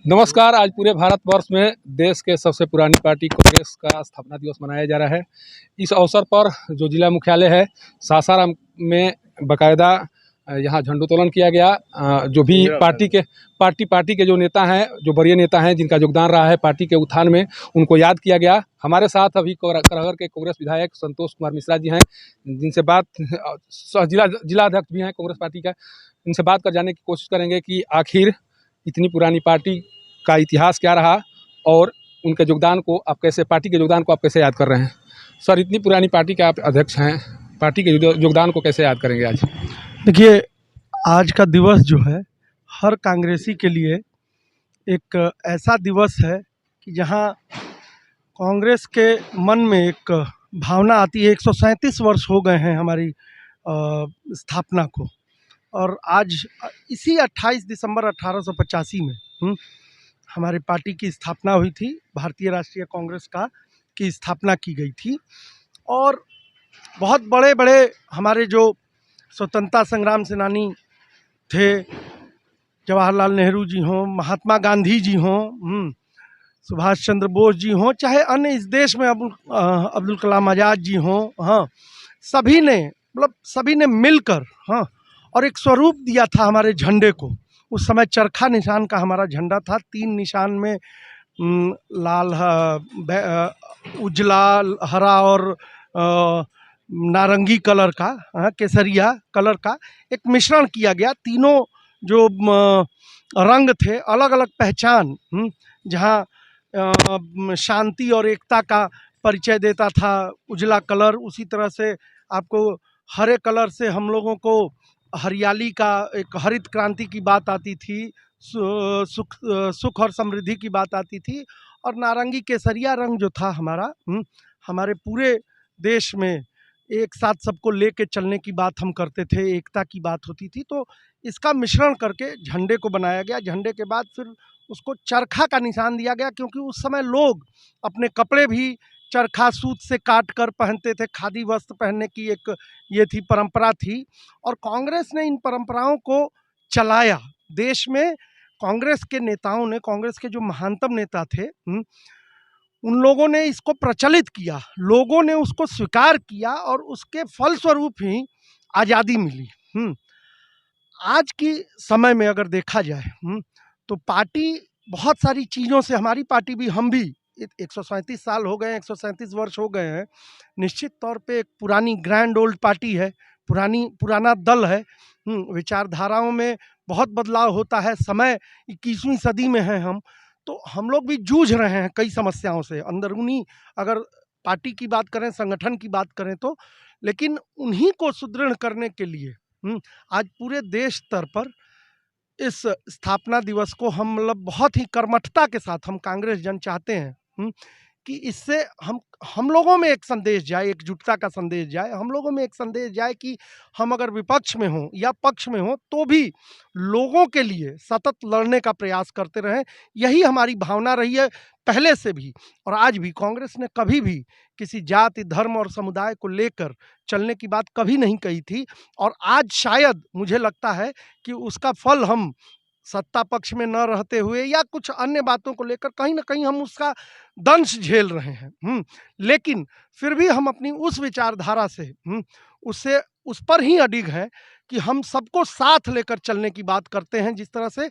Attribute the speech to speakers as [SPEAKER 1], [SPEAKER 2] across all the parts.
[SPEAKER 1] नमस्कार। आज पूरे भारतवर्ष में देश के सबसे पुरानी पार्टी कांग्रेस का स्थापना दिवस मनाया जा रहा है। इस अवसर पर जो जिला मुख्यालय है सासाराम में बाकायदा यहाँ झंडोत्तोलन किया गया। जो भी पार्टी के जो नेता हैं, जो वरीय नेता हैं, जिनका योगदान रहा है पार्टी के उत्थान में, उनको याद किया गया। हमारे साथ अभी करहर के कांग्रेस विधायक संतोष कुमार मिश्रा जी हैं, जिनसे बात जिला अध्यक्ष भी हैं कांग्रेस पार्टी का। इनसे बात कर जानने की कोशिश करेंगे कि आखिर इतनी पुरानी पार्टी का इतिहास क्या रहा और उनके योगदान को आप कैसे, पार्टी के योगदान को आप कैसे याद कर रहे हैं। सर, इतनी पुरानी पार्टी के आप अध्यक्ष हैं, पार्टी के योगदान को कैसे याद करेंगे आज?
[SPEAKER 2] देखिए, आज का दिवस जो है हर कांग्रेसी के लिए एक ऐसा दिवस है कि जहां कांग्रेस के मन में एक भावना आती है। 137 वर्ष हो गए हैं हमारी स्थापना को, और आज इसी 28 दिसंबर 1885 में हमारी पार्टी की स्थापना हुई थी। भारतीय राष्ट्रीय कांग्रेस की स्थापना की गई थी। और बहुत बड़े बड़े हमारे जो स्वतंत्रता संग्राम सेनानी थे, जवाहरलाल नेहरू जी हों, महात्मा गांधी जी हों, सुभाष चंद्र बोस जी हों, चाहे अन्य इस देश में अब्दुल कलाम आज़ाद जी हों, हाँ, सभी ने मिलकर और एक स्वरूप दिया था हमारे झंडे को। उस समय चरखा निशान का हमारा झंडा था। 3 निशान में लाल, उजला, हरा और नारंगी कलर का, केसरिया कलर का एक मिश्रण किया गया। तीनों जो रंग थे, अलग अलग पहचान, जहाँ शांति और एकता का परिचय देता था उजला कलर, उसी तरह से आपको हरे कलर से हम लोगों को हरियाली का, एक हरित क्रांति की बात आती थी, सुख और समृद्धि की बात आती थी। और नारंगी केसरिया रंग जो था हमारा, हमारे पूरे देश में एक साथ सबको लेके चलने की बात हम करते थे, एकता की बात होती थी। तो इसका मिश्रण करके झंडे को बनाया गया। झंडे के बाद फिर उसको चरखा का निशान दिया गया, क्योंकि उस समय लोग अपने कपड़े भी चरखा सूत से काट कर पहनते थे। खादी वस्त्र पहनने की एक ये थी, परंपरा थी। और कांग्रेस ने इन परंपराओं को चलाया देश में। कांग्रेस के नेताओं ने, कांग्रेस के जो महानतम नेता थे, उन लोगों ने इसको प्रचलित किया, लोगों ने उसको स्वीकार किया, और उसके फलस्वरूप ही आज़ादी मिली। आज की समय में अगर देखा जाए तो पार्टी बहुत सारी चीज़ों से, हमारी पार्टी भी, हम भी 137 साल हो गए, 137 वर्ष हो गए हैं। निश्चित तौर पे एक पुरानी ग्रैंड ओल्ड पार्टी है, पुराना दल है। विचारधाराओं में बहुत बदलाव होता है। समय 21वीं सदी में है हम, तो हम लोग भी जूझ रहे हैं कई समस्याओं से, अंदरूनी अगर पार्टी की बात करें, संगठन की बात करें तो। लेकिन उन्हीं को सुदृढ़ करने के लिए आज पूरे देश स्तर पर इस स्थापना दिवस को हम बहुत ही कर्मठता के साथ, हम कांग्रेस जन चाहते हैं कि इससे हम लोगों में एक संदेश जाए, एकजुटता का संदेश जाए, हम लोगों में एक संदेश जाए कि हम अगर विपक्ष में हों या पक्ष में हों तो भी लोगों के लिए सतत लड़ने का प्रयास करते रहें। यही हमारी भावना रही है पहले से भी, और आज भी। कांग्रेस ने कभी भी किसी जाति, धर्म और समुदाय को लेकर चलने की बात कभी नहीं कही थी। और आज शायद मुझे लगता है कि उसका फल हम सत्ता पक्ष में न रहते हुए या कुछ अन्य बातों को लेकर कहीं ना कहीं हम उसका दंश झेल रहे हैं। लेकिन फिर भी हम अपनी उस विचारधारा से उस पर ही अडिग हैं कि हम सबको साथ लेकर चलने की बात करते हैं। जिस तरह से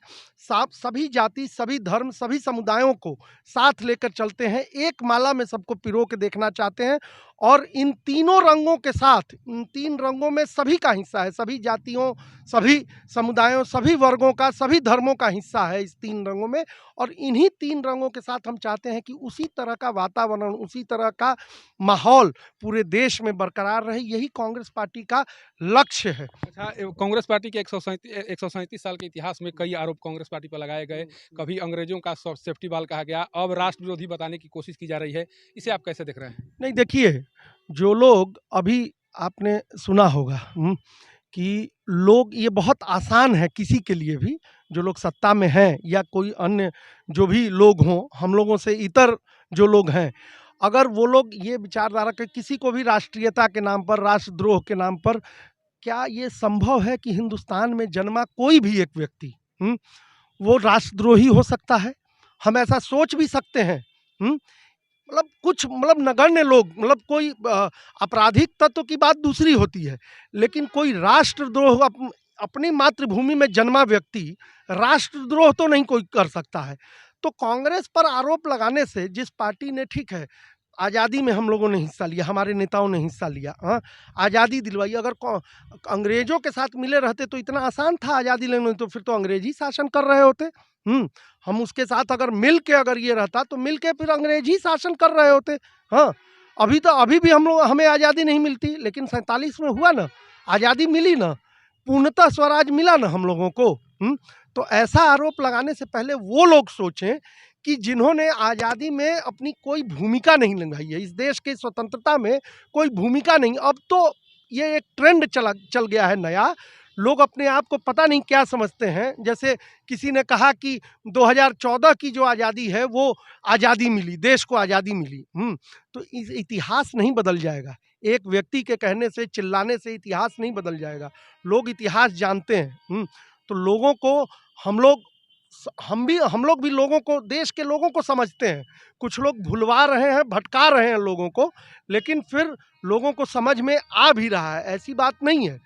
[SPEAKER 2] सभी जाति, सभी धर्म, सभी समुदायों को साथ लेकर चलते हैं, एक माला में सबको पिरो के देखना चाहते हैं। और इन तीनों रंगों के साथ, इन 3 रंगों में सभी का हिस्सा है, सभी जातियों, सभी समुदायों, सभी वर्गों का, सभी धर्मों का हिस्सा है इस 3 रंगों में। और इन्हीं 3 रंगों के साथ हम चाहते हैं कि उसी तरह का वातावरण, उसी तरह का माहौल पूरे देश में बरकरार रहे। यही कांग्रेस पार्टी का लक्ष्य है।
[SPEAKER 1] अच्छा, कांग्रेस पार्टी के 137 साल के इतिहास में कई आरोप कांग्रेस पार्टी पर लगाए गए। कभी अंग्रेजों का सेफ्टी बाल कहा गया, अब राष्ट्र विरोधी बताने की कोशिश की जा रही है। इसे आप कैसे देख रहे हैं?
[SPEAKER 2] नहीं, देखिए, जो लोग, अभी आपने सुना होगा कि लोग, ये बहुत आसान है किसी के लिए भी, जो लोग सत्ता में हैं या कोई अन्य जो भी लोग हों, हम लोगों से इतर जो लोग हैं, अगर वो लोग ये विचारधारा के किसी को भी राष्ट्रीयता के नाम पर, राष्ट्रद्रोह के नाम पर, क्या ये संभव है कि हिंदुस्तान में जन्मा कोई भी एक व्यक्ति वो राष्ट्रद्रोही हो सकता है? हम ऐसा सोच भी सकते हैं। मतलब कुछ मतलब नगण्य लोग, मतलब कोई आपराधिक तत्व की बात दूसरी होती है, लेकिन कोई राष्ट्रद्रोह अपनी मातृभूमि में जन्मा व्यक्ति राष्ट्रद्रोह तो नहीं कोई कर सकता है। तो कांग्रेस पर आरोप लगाने से जिस पार्टी ने, ठीक है, आज़ादी में हम लोगों ने हिस्सा लिया, हमारे नेताओं ने हिस्सा लिया, हाँ, आज़ादी दिलवाई। अगर अंग्रेजों के साथ मिले रहते तो इतना आसान था आज़ादी लेना, तो फिर तो अंग्रेज ही शासन कर रहे होते। हम उसके साथ अगर मिल के अगर ये रहता तो मिल के फिर अंग्रेज ही शासन कर रहे होते। हाँ, अभी भी हमें आज़ादी नहीं मिलती, लेकिन 47 में हुआ ना, आज़ादी मिली ना, पूर्णतः स्वराज मिला ना हम लोगों को। तो ऐसा आरोप लगाने से पहले वो लोग सोचें कि जिन्होंने आज़ादी में अपनी कोई भूमिका नहीं निभाई है, इस देश की स्वतंत्रता में कोई भूमिका नहीं। अब तो ये एक ट्रेंड चल गया है नया, लोग अपने आप को पता नहीं क्या समझते हैं। जैसे किसी ने कहा कि 2014 की जो आज़ादी है वो आज़ादी मिली, देश को आज़ादी मिली। तो इतिहास नहीं बदल जाएगा, एक व्यक्ति के कहने से, चिल्लाने से इतिहास नहीं बदल जाएगा। लोग इतिहास जानते हैं। तो लोगों को हम लोग भी लोगों को, देश के लोगों को समझते हैं। कुछ लोग भुलवा रहे हैं, भटका रहे हैं लोगों को, लेकिन फिर लोगों को समझ में आ भी रहा है, ऐसी बात नहीं है।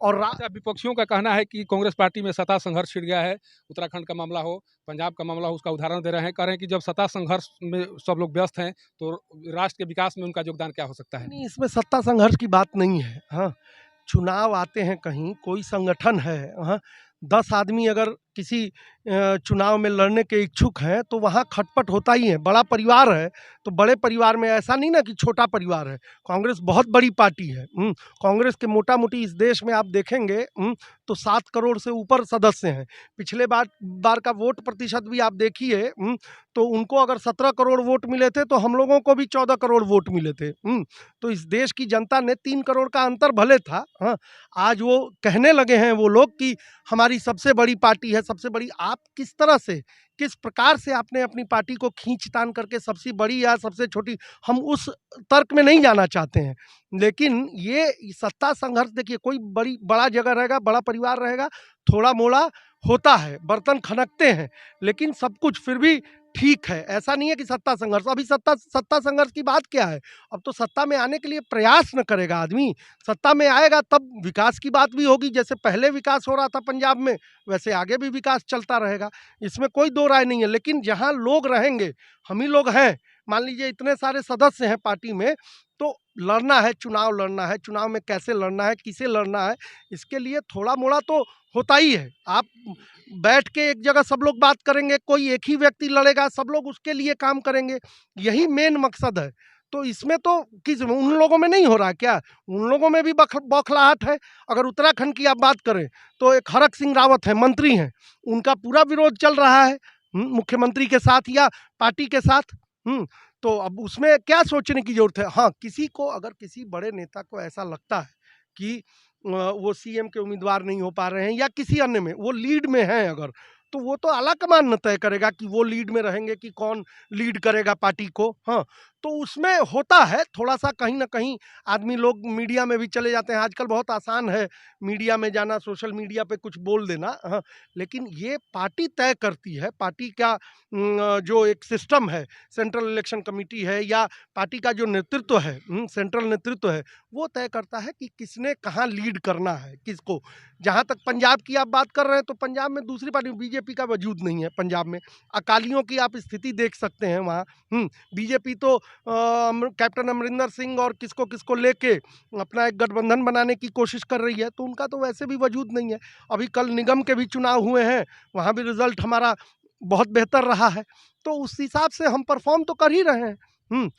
[SPEAKER 2] और
[SPEAKER 1] अच्छा, विपक्षियों का कहना है कि कांग्रेस पार्टी में सत्ता संघर्ष छिड़ गया है। उत्तराखंड का मामला हो, पंजाब का मामला हो, उसका उदाहरण दे रहे हैं। कह रहे हैं कि जब सत्ता संघर्ष में सब लोग व्यस्त हैं तो राष्ट्र के विकास में उनका योगदान क्या हो सकता है?
[SPEAKER 2] नहीं, इसमें सत्ता संघर्ष की बात नहीं है। हाँ, चुनाव आते हैं, कहीं कोई संगठन है, हाँ, 10 आदमी अगर किसी चुनाव में लड़ने के इच्छुक हैं तो वहाँ खटपट होता ही है। बड़ा परिवार है तो बड़े परिवार में ऐसा नहीं ना कि छोटा परिवार है। कांग्रेस बहुत बड़ी पार्टी है। कांग्रेस के मोटा मोटी इस देश में आप देखेंगे तो 7 करोड़ से ऊपर सदस्य हैं। पिछले बार का वोट प्रतिशत भी आप देखिए, तो उनको अगर 17 करोड़ वोट मिले थे तो हम लोगों को भी 14 करोड़ वोट मिले थे। तो इस देश की जनता ने 3 करोड़ का अंतर भले था। हाँ, आज वो कहने लगे हैं वो लोग कि हमारी सबसे बड़ी पार्टी है, सबसे बड़ी। आप किस तरह से, किस प्रकार से आपने अपनी पार्टी को खींच-तान करके सबसे बड़ी या सबसे छोटी, हम उस तर्क में नहीं जाना चाहते हैं। लेकिन ये सत्ता संघर्ष, देखिए, कोई बड़ा जगह रहेगा, बड़ा परिवार रहेगा, थोड़ा-मोड़ा होता है, बर्तन खनकते हैं, लेकिन सब कुछ फिर भी ठीक है। ऐसा नहीं है कि सत्ता संघर्ष, अभी सत्ता संघर्ष की बात क्या है? अब तो सत्ता में आने के लिए प्रयास न करेगा आदमी, सत्ता में आएगा तब विकास की बात भी होगी। जैसे पहले विकास हो रहा था पंजाब में, वैसे आगे भी विकास चलता रहेगा, इसमें कोई दो राय नहीं है। लेकिन जहाँ लोग रहेंगे, हम ही लोग हैं, मान लीजिए इतने सारे सदस्य हैं पार्टी में, तो लड़ना है, चुनाव लड़ना है, चुनाव में कैसे लड़ना है, किसे लड़ना है, इसके लिए थोड़ा-मोड़ा तो होता ही है। आप बैठ के एक जगह सब लोग बात करेंगे, कोई एक ही व्यक्ति लड़ेगा, सब लोग उसके लिए काम करेंगे, यही मेन मकसद है। तो इसमें तो उन लोगों में नहीं हो रहा है क्या? उन लोगों में भी बौखलाहट है। अगर उत्तराखंड की आप बात करें तो एक हरक सिंह रावत है, मंत्री हैं, उनका पूरा विरोध चल रहा है मुख्यमंत्री के साथ या पार्टी के साथ। तो अब उसमें क्या सोचने की ज़रूरत है? हाँ, अगर किसी बड़े नेता को ऐसा लगता है कि वो सीएम के उम्मीदवार नहीं हो पा रहे हैं या किसी अन्य में, वो लीड में हैं अगर, तो वो तो आला-कमान न तय करेगा कि वो लीड में रहेंगे कि कौन लीड करेगा पार्टी को। हाँ, तो उसमें होता है थोड़ा-सा, कहीं न कहीं आदमी लोग मीडिया में भी चले जाते हैं। आजकल बहुत आसान है मीडिया में जाना, सोशल मीडिया पे कुछ बोल देना। हाँ, लेकिन ये पार्टी तय करती है, पार्टी का जो एक सिस्टम है, सेंट्रल इलेक्शन कमिटी है या पार्टी का जो नेतृत्व है, सेंट्रल नेतृत्व है, वो तय करता है कि किसने कहाँ लीड करना है, किसको। जहाँ तक पंजाब की आप बात कर रहे हैं, तो पंजाब में दूसरी पार्टी, बीजेपी का वजूद नहीं है पंजाब में। अकालियों की आप स्थिति देख सकते हैं वहाँ। बीजेपी तो कैप्टन अमरिंदर सिंह और किसको लेके अपना एक गठबंधन बनाने की कोशिश कर रही है, तो उनका तो वैसे भी वजूद नहीं है। अभी कल निगम के भी चुनाव हुए हैं, वहाँ भी रिजल्ट हमारा बहुत बेहतर रहा है, तो उस हिसाब से हम परफॉर्म तो कर ही रहे हैं।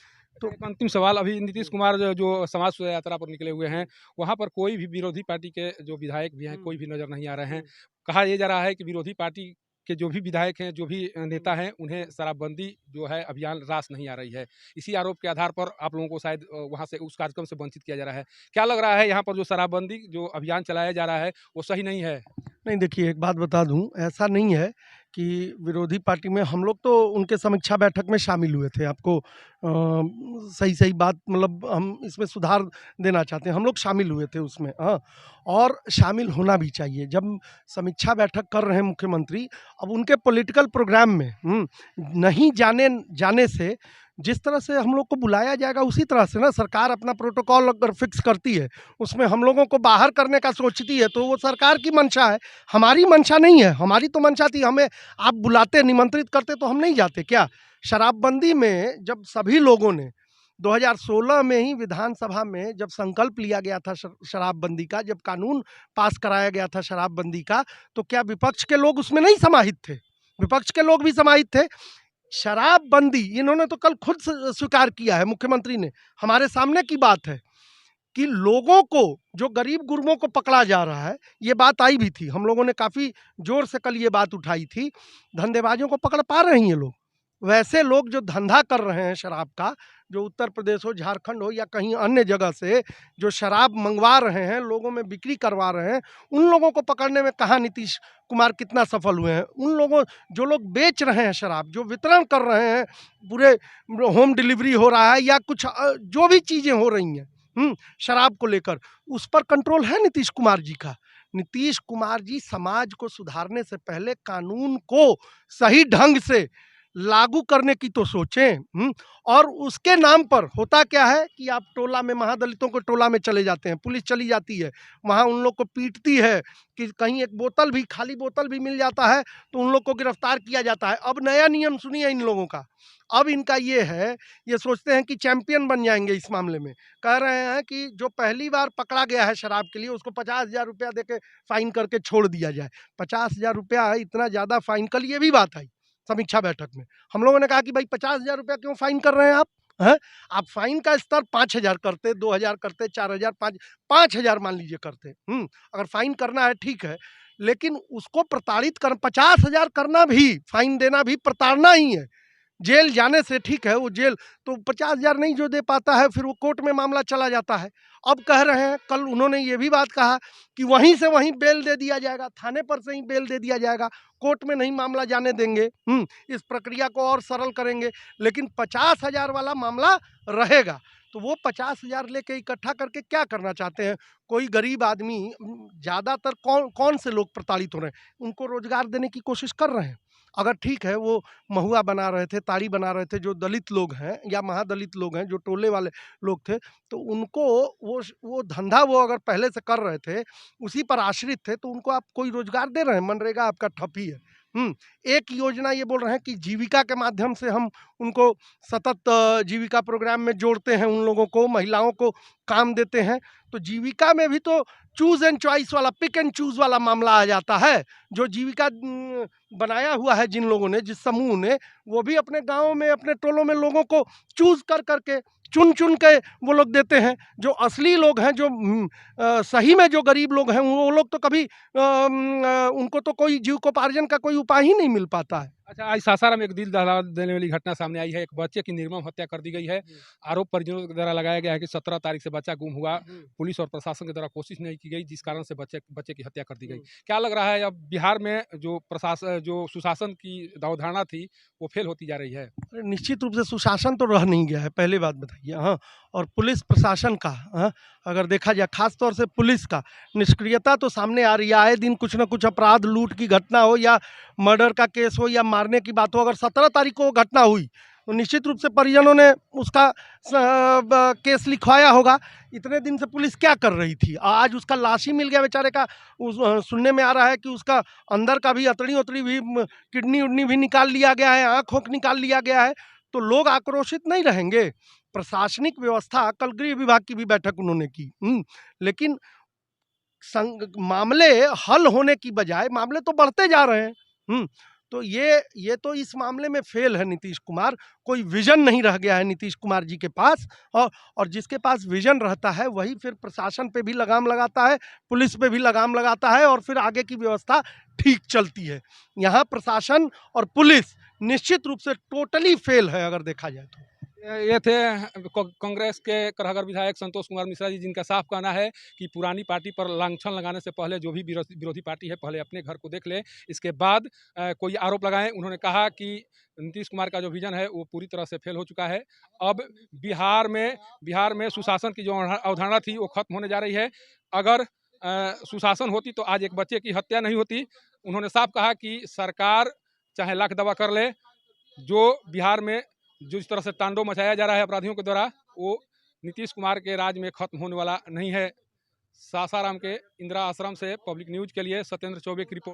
[SPEAKER 1] तो एक अंतिम सवाल, अभी नीतीश कुमार जो समाज सुधार यात्रा पर निकले हुए हैं, वहाँ पर कोई भी विरोधी पार्टी के जो विधायक भी हैं, कोई भी नज़र नहीं आ रहे हैं। कहा ये जा रहा है कि विरोधी पार्टी के जो भी विधायक हैं, जो भी नेता हैं, उन्हें शराबबंदी जो है अभियान रास नहीं आ रही है। इसी आरोप के आधार पर आप लोगों को शायद वहाँ से, उस कार्यक्रम से वंचित किया जा रहा है। क्या लग रहा है यहाँ पर जो शराबबंदी जो अभियान चलाया जा रहा है, वो सही नहीं है?
[SPEAKER 2] नहीं, देखिए, एक बात बता दूँ, ऐसा नहीं है कि विरोधी पार्टी में हम लोग तो उनके समीक्षा बैठक में शामिल हुए थे। आपको सही सही बात, मतलब हम इसमें सुधार देना चाहते हैं, हम लोग शामिल हुए थे उसमें, हाँ। और शामिल होना भी चाहिए। जब समीक्षा बैठक कर रहे हैं मुख्यमंत्री, अब उनके पॉलिटिकल प्रोग्राम में नहीं जाने से जिस तरह से हम लोग को बुलाया जाएगा, उसी तरह से ना सरकार अपना प्रोटोकॉल अगर फिक्स करती है, उसमें हम लोगों को बाहर करने का सोचती है, तो वो सरकार की मंशा है, हमारी मंशा नहीं है। हमारी तो मंशा थी, हमें आप बुलाते, निमंत्रित करते तो हम नहीं जाते क्या? शराबबंदी में जब सभी लोगों ने 2016 में ही विधानसभा में जब संकल्प लिया गया था शराबबंदी का, जब कानून पास कराया गया था शराबबंदी का, तो क्या विपक्ष के लोग उसमें नहीं समाहित थे? विपक्ष के लोग भी समाहित थे। शराबबंदी इन्होंने तो कल खुद स्वीकार किया है, मुख्यमंत्री ने, हमारे सामने की बात है कि लोगों को, जो गरीब गुरबों को पकड़ा जा रहा है, ये बात आई भी थी, हम लोगों ने काफ़ी जोर से कल ये बात उठाई थी। धंधेबाजों को पकड़ पा रहे हैं ये लोग। वैसे लोग जो धंधा कर रहे हैं शराब का, जो उत्तर प्रदेश हो, झारखंड हो या कहीं अन्य जगह से जो शराब मंगवा रहे हैं, लोगों में बिक्री करवा रहे हैं, उन लोगों को पकड़ने में कहाँ नीतीश कुमार कितना सफल हुए हैं? उन लोगों, जो लोग बेच रहे हैं शराब, जो वितरण कर रहे हैं, पूरे होम डिलीवरी हो रहा है या कुछ जो भी चीज़ें हो रही हैं शराब को लेकर, उस पर कंट्रोल है नीतीश कुमार जी का। नीतीश कुमार जी समाज को सुधारने से पहले कानून को सही ढंग से लागू करने की तो सोचें। और उसके नाम पर होता क्या है कि आप टोला में, महादलितों को टोला में चले जाते हैं, पुलिस चली जाती है, वहाँ उन लोग को पीटती है कि कहीं एक बोतल भी, खाली बोतल भी मिल जाता है तो उन लोग को गिरफ्तार किया जाता है। अब नया नियम सुनिए इन लोगों का, अब इनका ये है, ये सोचते हैं कि चैंपियन बन जाएंगे इस मामले में। कह रहे हैं कि जो पहली बार पकड़ा गया है शराब के लिए, उसको 50,000 रुपया दे के फाइन करके छोड़ दिया जाए। 50,000 रुपया है, इतना ज़्यादा फाइन। कल ये भी बात आई समीक्षा बैठक में, हम लोगों ने कहा कि भाई 50,000 रुपया क्यों फाइन कर रहे हैं आप? हैं? आप फाइन का स्तर 5,000 करते, 2,000 करते, 4,000, 5,000 मान लीजिए करते। अगर फाइन करना है ठीक है, लेकिन उसको प्रताड़ित कर 50,000 करना भी, फाइन देना भी प्रताड़ना ही है। जेल जाने से ठीक है, वो जेल तो 50,000 नहीं जो दे पाता है, फिर वो कोर्ट में मामला चला जाता है। अब कह रहे हैं, कल उन्होंने ये भी बात कहा कि वहीं से वहीं बेल दे दिया जाएगा, थाने पर से ही बेल दे दिया जाएगा, कोर्ट में नहीं मामला जाने देंगे। इस प्रक्रिया को और सरल करेंगे, लेकिन 50,000 वाला मामला रहेगा। तो वो 50,000 लेके इकट्ठा करके क्या करना चाहते हैं? कोई गरीब आदमी, ज़्यादातर कौन से लोग प्रताड़ित हो रहे हैं? उनको रोजगार देने की कोशिश कर रहे हैं। अगर ठीक है, वो महुआ बना रहे थे, ताड़ी बना रहे थे, जो दलित लोग हैं या महादलित लोग हैं, जो टोले वाले लोग थे, तो उनको वो धंधा वो अगर पहले से कर रहे थे, उसी पर आश्रित थे, तो उनको आप कोई रोजगार दे रहे हैं? मनरेगा आपका ठप ही है। एक योजना ये बोल रहे हैं कि जीविका के माध्यम से हम उनको सतत जीविका प्रोग्राम में जोड़ते हैं, उन लोगों को, महिलाओं को काम देते हैं। तो जीविका में भी तो चूज एंड चॉइस वाला, पिक एंड चूज वाला मामला आ जाता है। जो जीविका बनाया हुआ है जिन लोगों ने, जिस समूह ने, वो भी अपने गाँव में, अपने टोलों में लोगों को चूज कर करके, चुन चुन के वो लोग देते हैं। जो असली लोग हैं, जो सही में जो गरीब लोग हैं, वो लोग तो कभी उनको तो कोई जीविकोपार्जन का कोई उपाय ही नहीं मिल पाता है।
[SPEAKER 1] अच्छा, आज सासाराम एक दिल दहला देने वाली घटना सामने आई है। एक बच्चे की निर्मम हत्या कर दी गई है। आरोप परिजनों के द्वारा लगाया गया है कि 17 तारीख से बच्चा गुम हुआ, पुलिस और प्रशासन के द्वारा कोशिश नहीं की गई, जिस कारण से बच्चे की हत्या कर दी गई। क्या लग रहा है, अब बिहार में जो प्रशासन, जो सुशासन की अवधारणा थी, वो फेल होती जा रही है?
[SPEAKER 2] निश्चित रूप से सुशासन तो रह नहीं गया है, पहली बात बताइए। हाँ, और पुलिस प्रशासन का, हाँ, अगर देखा जाए, खास तौर से पुलिस का निष्क्रियता तो सामने आ रही है। आए दिन कुछ ना कुछ अपराध, लूट की घटना हो या मर्डर का केस हो या मारने की बात हो, अगर 17 तारीख को वो घटना हुई तो निश्चित रूप से परिजनों ने उसका केस लिखवाया होगा। इतने दिन से पुलिस क्या कर रही थी? आज उसका लाश ही मिल गया बेचारे का। सुनने में आ रहा है कि उसका अंदर का भी, अतड़ी उतड़ी भी, किडनी उडनी भी निकाल लिया गया है, आँख ओंख निकाल लिया गया है। तो लोग आक्रोशित नहीं रहेंगे? प्रशासनिक व्यवस्था, कल गृह विभाग की भी बैठक उन्होंने की, लेकिन मामले हल होने की बजाय मामले तो बढ़ते जा रहे हैं। तो ये तो इस मामले में फेल है नीतीश कुमार। कोई विजन नहीं रह गया है नीतीश कुमार जी के पास। और जिसके पास विजन रहता है वही फिर प्रशासन पे भी लगाम लगाता है, पुलिस पे भी लगाम लगाता है, और फिर आगे की व्यवस्था ठीक चलती है। यहाँ प्रशासन और पुलिस निश्चित रूप से टोटली फेल है, अगर देखा जाए तो।
[SPEAKER 1] ये थे कांग्रेस के करहगर विधायक संतोष कुमार मिश्रा जी, जिनका साफ कहना है कि पुरानी पार्टी पर लांछन लगाने से पहले जो भी विरोधी पार्टी है पहले अपने घर को देख ले, इसके बाद कोई आरोप लगाएं। उन्होंने कहा कि नीतीश कुमार का जो विजन है वो पूरी तरह से फेल हो चुका है। अब बिहार में सुशासन की जो अवधारणा थी वो खत्म होने जा रही है। अगर सुशासन होती तो आज एक बच्चे की हत्या नहीं होती। उन्होंने साफ कहा कि सरकार चाहे लाख दवा कर ले, जो बिहार में जो इस तरह से तांडव मचाया जा रहा है अपराधियों के द्वारा, वो नीतीश कुमार के राज में खत्म होने वाला नहीं है। सासाराम के इंदिरा आश्रम से पब्लिक न्यूज के लिए सत्येंद्र चौबे की रिपोर्ट।